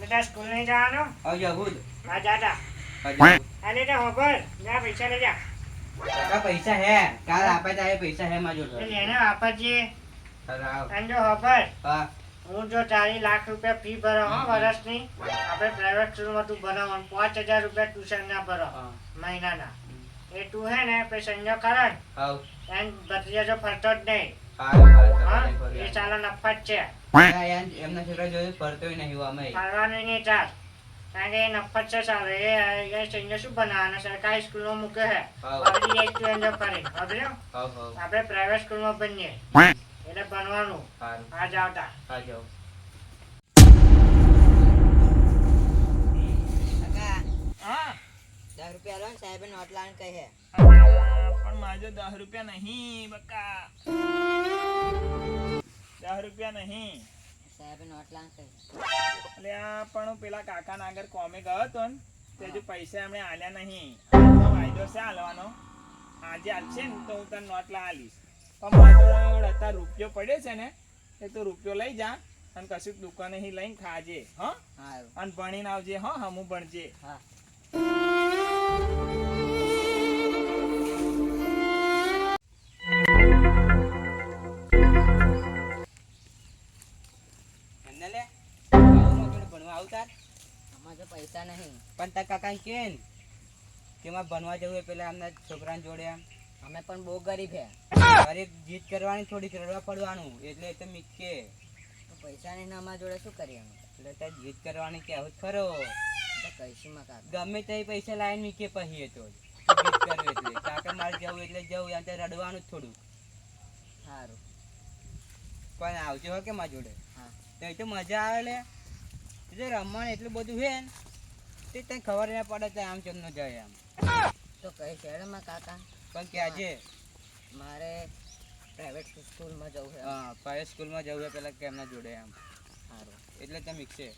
બેટા સ્કૂલ નહીં જવાનું? આવજો ભૂત હા જાતા. અરે તો હોબર જા પૈસા લઈ જા. કાકા પૈસા હે કાલ આપે તો પૈસા હે માજો તો એને વાપરજે. રાવ અને જો હોબર હા હું જો 4 લાખ રૂપિયા ફી ભરો હો વર્ષની, આપણે પ્રાઇવેટ સ્કૂલમાં તું ભરાવવાનું 5000 રૂપિયા ટ્યુશન ના ભરો મહિનાના. એ તું હે ને પછી સંજો કરે આવ એન ભત્રીજા જો ફરતો જ નહીં. હા એ સાલા નફા જ છે. એમના છોકરા જોયું પડતોય નહીં અમે ફરવાનું નહીં ચાલ, કારણ કે એ નફા જ છે સાલો. એ સંજો શું બનાવવાના સરકારી સ્કૂલમાં મૂકે છે બધી એક તું એન્જો કરી સમજ્યો. આપણે પ્રાઇવેટ સ્કૂલમાં ભણીએ એટલે ભણવાનું. આ જાવતા હા જાઓ હા 10 રૂપિયા લો સાહેબ નોટ લાન કહે હે. પણ માજો 10 રૂપિયા નહીં બકા, 10 રૂપિયા નહીં સાહેબ નોટ લાન કહે. એટલે આ પણ હું પેલા કાકાના આગળ કોમે ગયો હતો ને તે હજુ પૈસા એમણે આલ્યા નહીં. આજનો વાયદો છે આલવાનો, આજે આલશે ને તો હું તને નોટ લા આલીશ. પણ મારો અત્યારે રૂપિયો પડ્યો છે ને એ તો રૂપિયો લઈ જા અને કશું દુકાને લઈને ખાજે. હા હારું અને ભણીને આવજે. હા હમું ભણજે. હા લે ભણવા આવતા આમાં જો પૈસા નહીં. પણ તાર કાકા કેન કેમાં ભણવા જવું પેલા એમના છોકરાને જોડે એમ અમે પણ બહુ ગરીબ હે. ગરીબ જીત કરવાની થોડીક રડવા પડવાનું એટલે તો મીકે તો પૈસા નહીં ને અમારા જોડે શું કરીએ અમે? એટલે તાર જીત કરવાની કહેવત ખરો તો કહીશું માં કાકા. ગમે તે પૈસા લાવીને મીકે પછી એ તો જીત કરવી એટલે કાકા મારે જવું એટલે જવું એમ તો રડવાનું જ થોડું. સારું પણ આવજો હો કે મારા જોડે. હા તો એ તો મજા આવે લે. જો રમવાનું એટલું બધું છે ને તે તને ખબર ના પડે તો આમ ચમ ન જાય આમ તો કહી છે માં કાકા. પણ ક્યાંજે મારે પ્રાઇવેટ સ્કૂલમાં જવું છે. હા પ્રાઇવેટ સ્કૂલમાં જવું છે પેલા કેમના જોડે આમ સારું એટલે તો મીકશે.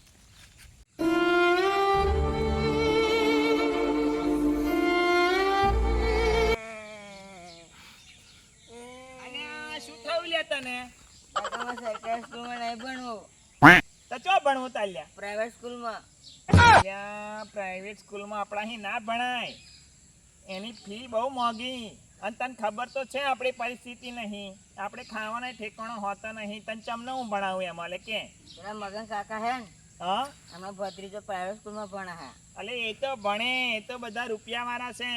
શું થયું લે તને? કાકા સરકારી સ્કૂલમાં નહીં ભણવું, તો ચો ભણવું તાલ્યા? પ્રાઇવેટ સ્કૂલમાં. ત્યાં પ્રાઇવેટ સ્કૂલમાં આપણા અહીં ના ભણાય. એની ફી બહુ મોંઘી. અને તને ખબર તો છે આપણી પરિસ્થિતિ નહીં, આપણે ખાવાના ઠેકાણો હોતો નહીં. તને ચમને હું ભણાવું એમાં લે કે? પેલા મગન કાકા હે ને હા એમનો ભત્રીજો પ્રાઇવેટ સ્કૂલમાં ભણે હે. અલે એ તો ભણે, એ તો બધા રૂપિયા વાળા છે.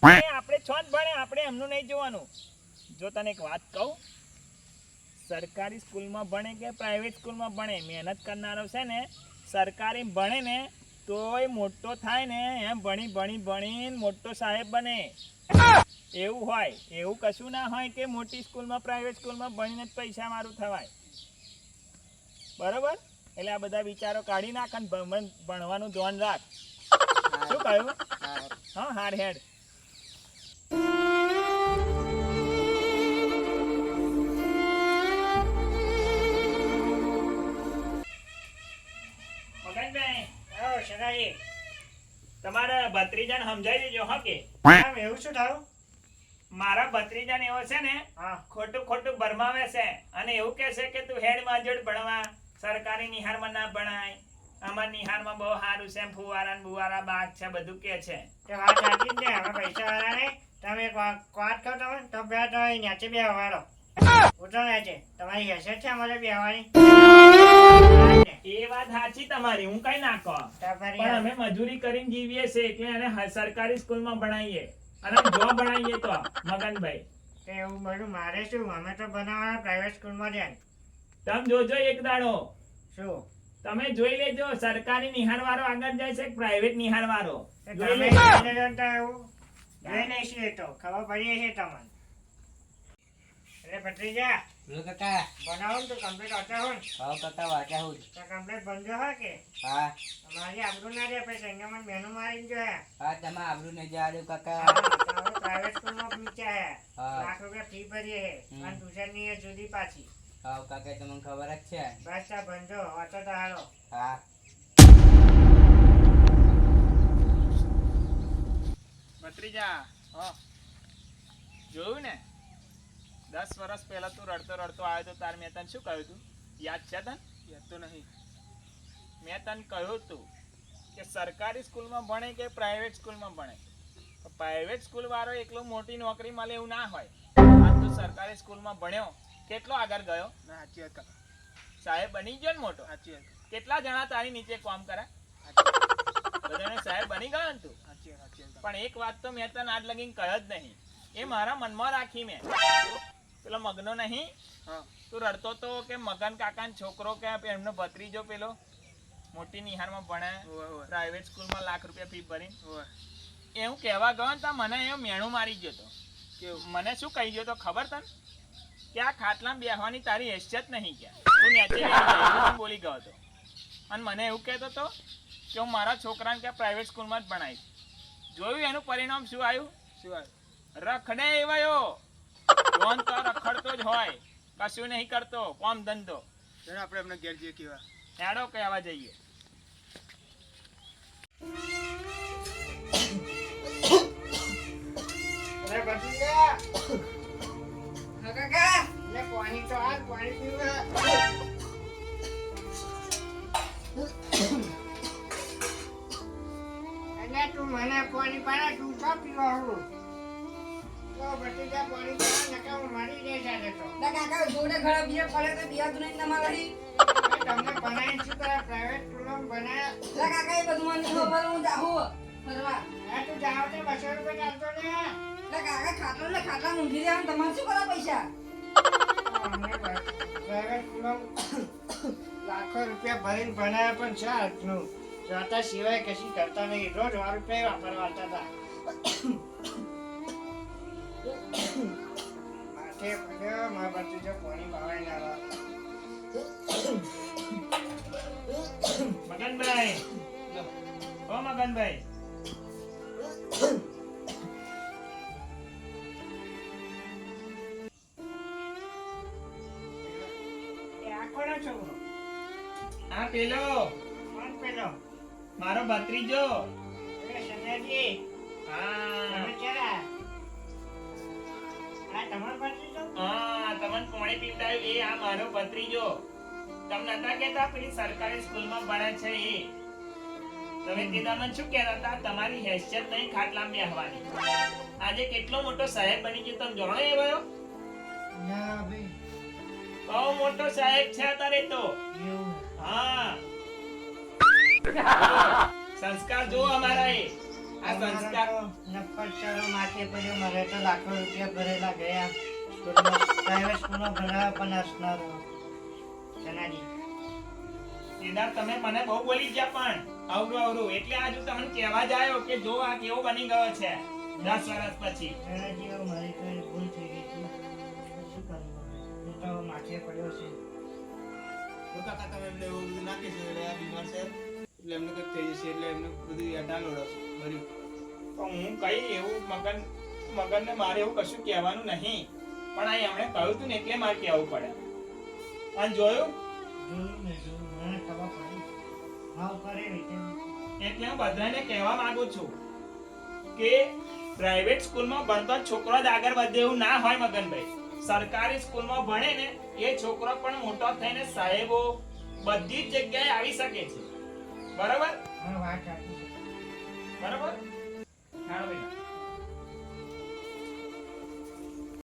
આપણે છો જ ભણે, આપણે એમનું નહીં જોવાનું. જો તને એક વાત કહું, સરકારી સ્કૂલમાં ભણે કે પ્રાઇવેટ સ્કૂલમાં ભણે, મહેનત કરનારો છે ને સરકારી ભણે ને તોય મોટો થાય ને એમ ભણી ભણી ભણીને મોટો સાહેબ બને. એવું હોય, એવું કશું ના હોય કે મોટી સ્કૂલમાં પ્રાઇવેટ સ્કૂલમાં ભણીને જ પૈસા મારું થવાય. બરોબર? એટલે આ બધા વિચારો કાઢી નાખ અને ભણવાનું ધ્યાન રાખ. શું કહ્યું? હા હાર હેડ. તમારા ભત્રીજાને સમજાવી દેજો. હા કે એવું શું થયું? મારા ભત્રીજાને એવો છે ને હા ખોટું ખોટું ભરમાવે છે અને એવું કહે છે કે તું હેડ માં જોડ ભણવા, સરકારી નિહારમાં ના ભણાય, અમાર નિહારમાં બહુ સારું છે, ફુવારા ને બુવારા બાગ છે, બધું કે છે. તે વાત સાચી જ ને. હવે પૈસા વાળા ને તમે એક વાત કહો તમે તો બે તો ન્યાચે બે હવારો ઉતરો ન્યાચે. તમારી હેસિયત છે અમારે બેહવાની? એ વાત સાચી તમારી, હું કઈ ના કહું, તો ફરી પણ અમે મજૂરી કરીને જીવીએ છે એટલે એને સરકારી સ્કૂલમાં ભણાવીએ અને જો ભણાવીએ તો મગનભાઈ. તે એવું બધું મારે શું, અમે તો બનાવવાના પ્રાઇવેટ સ્કૂલમાં જાય. તમે જોજો એક દાડો, શું તમે જોઈ લેજો સરકારી નિહાર વાળો આગળ જાય છે કે પ્રાઇવેટ નિહાર વાળો. જોઈ તમે લેજો. જોઈ લેજો તો એવું જોઈ નહીં છીએ તો ખબર પડી છે તમને. એટલે ભત્રીજા બોલો કાકા. બનાવો ને તો કમ્પ્લીટ વાંચા હોય ને હા કાકા વાંચ્યા હું તો કમ્પ્લીટ બનજો હા કે હા તમારી આબરૂ ના રહે પછી સંગમન બહેનો મારી જો હે. હા તમે આબરૂ નહીં જવા કાકા. પ્રાઇવેટ સ્કૂલમાં મૂક્યા હે, હા. લાખ રૂપિયા ફી ભરીએ હે અને ટ્યુશન ની એ જુદી પાછી. હા કાકા તમને ખબર જ છે. બસ આ ભણજો વાંચો તો હાલો. હા ભત્રીજા જોયું ને 10 વર્ષ પહેલા તું રડતો રડતો આવ્યો તો તાર મેં તને શું કહ્યું તું? યાદ છે તને? યાદ તો નહીં. મેં તને કહ્યું તું કે સરકારી સ્કૂલમાં ભણે કે પ્રાઇવેટ સ્કૂલમાં ભણે. પ્રાઇવેટ સ્કૂલ વાળો એકલો મોટી નોકરી મળે એવું ના હોય. આ તો સરકારી સ્કૂલમાં ભણ્યો, કેટલો આગળ ગયો. ના સાચી વાત કાકા, સાહેબ બની ગયો ને મોટો. સાચી વાત, કેટલા જણા તારી નીચે કામ કરે, બધાને સાહેબ બની ગયો ને તું. સાચી વાત, સાચી વાત. પણ એક વાત તો મેં તને આજ લગીને કહ્યો જ નહીં, એ મારા મનમાં રાખી મેં. પેલો મગનો નહીં, હા તું રડતો તો કે મગન કાકાનો છોકરો કે એમનો ભત્રીજો પેલો મોટી નિહારમાં ભણે, ઓવે ઓવે પ્રાઇવેટ સ્કૂલમાં લાખ રૂપિયા ફી ભરી, ઓવે. એવું કહેવા ગયો ને તો મને એ મેણું મારી ગયો તો. કેવું? મને શું કહી ગયો તો ખબર તને? કે આ ખાટલામાં બેહવાની તારી હેસિયત નહીં ગયા, તું નીચે બેસી જા, એવું બોલી ગયો હતો. અને મને એવું કહેતો હતો કે હું મારા છોકરાને કે પ્રાઇવેટ સ્કૂલમાં જ ભણાવીશ. જોયું એનું પરિણામ શું આવ્યું? શું વાત? રખડે એવાયો રોન તો રખડતો જ હોય, કશું નહીં કરતો કોમ ધંધો. ચાલો આપણે એમને ઘેર જઈએ કેવા. હેડો કહેવા જઈએ. અરે ભત્રીજા, હા કાકા લે પાણી તો હાલ, પાણી પીવા. અલ્યા તું મને પાણી પાડા, તું તો પીવા હું. તો ભત્રીજા પાણી પીવા નકા હું મરી જઈશ આજે તો. ના કાકા જોડે ઘણા બીજા પડે તો બિયાતું નહીં તમારી. તમને બનાવીને શું કરે? પ્રાઇવેટ સ્કૂલમાં બનાવ્યા. ના કાકા એ બધું મને ખબર, હું જાઉં ફરવા. હા, તું જાવ તો 200 રૂપિયા ચાલતો ને. ના કાકા ખાટલા ઊંઘી રહ્યા તમારે શું કરો પૈસા? અમને પ્રાઇવેટ સ્કૂલમાં લાખો રૂપિયા ભરીને ભણાયા પણ છે આજનું. જોતા સિવાય કશી કરતા નહીં, રોજ ₹1 વાપરવાતા હતા. માથે પડ્યો, મારા ભત્રીજો પાણી પાવાય ના રહ્યો. મગનભાઈ, ઓ મગનભાઈ, એ આ કોનો છોકરો? આ પેલો કોણ પેલો? મારો ભત્રીજો. એ સન્યાજી, હા તમે ક્યાં? આ તમારો ભત્રીજો? હા, તમને પાણી પીવડાવ્યું એ આ મારો ભત્રીજો. તમને નતા કહેતા પેલી સરકારી સ્કૂલમાં ભણે છે એ? તમે કીધા મને શું કહેતા હતા? તમારી હેસિયત નહીં ખાટલામાં બેહવાની. આજે કેટલો મોટો સાહેબ બની ગયો, તમે જાણો એ વયો? ના ભાઈ, બહુ મોટો સાહેબ છે અત્યારે તો. એવું. હા, સંસ્કાર જો અમારા એ. આ સંસ્કાર નફ્ફત માથે પડ્યો, મારે તો લાખો રૂપિયા ભરેલા ગયા સ્કૂલમાં, પ્રાઇવેટ સ્કૂલમાં ભણાવવા પણ હસનારો. સનાજી, કેદાર તમે મને બહુ બોલી ગયા, પણ અવરું એટલે આજ હું તમને કહેવા જ આવ્યો કે જો આ કેવો બની ગયો છે 10 વર્ષ પછી. સનાજી, હવે મારી તો ભૂલ થઈ ગઈ હતી. શું કરું હવે? હું તો માથે પડ્યો છે. તો કાકા તમે એમને એવું બધું નાખી છે, એટલે આ બીમાર છે એટલે એમને કંઈક થઈ જશે, એટલે એમને બધું યાદ ના લોડાવશો ભર્યું. તો હું કઈ એવું મગનને મારે એવું કશું કહેવાનું નહીં, પણ આ એમણે કહ્યું હતું ને એટલે મારે કહેવું પડે. અને જોયું જોયું ને જોયું, મને ખબર પડી. હા, ઉપર એ રીતે એટલે હું બધાને કહેવા માંગુ છું કે પ્રાઇવેટ સ્કૂલમાં ભણતો છોકરો જ આગળ વધે એવું ના હોય મગનભાઈ. સરકારી સ્કૂલમાં ભણે ને એ છોકરો પણ મોટો થઈને સાહેબો બધી જ જગ્યાએ આવી શકે છે. બરાબર? હા, વાત સાચી છે. બરાબર? હા બેટા.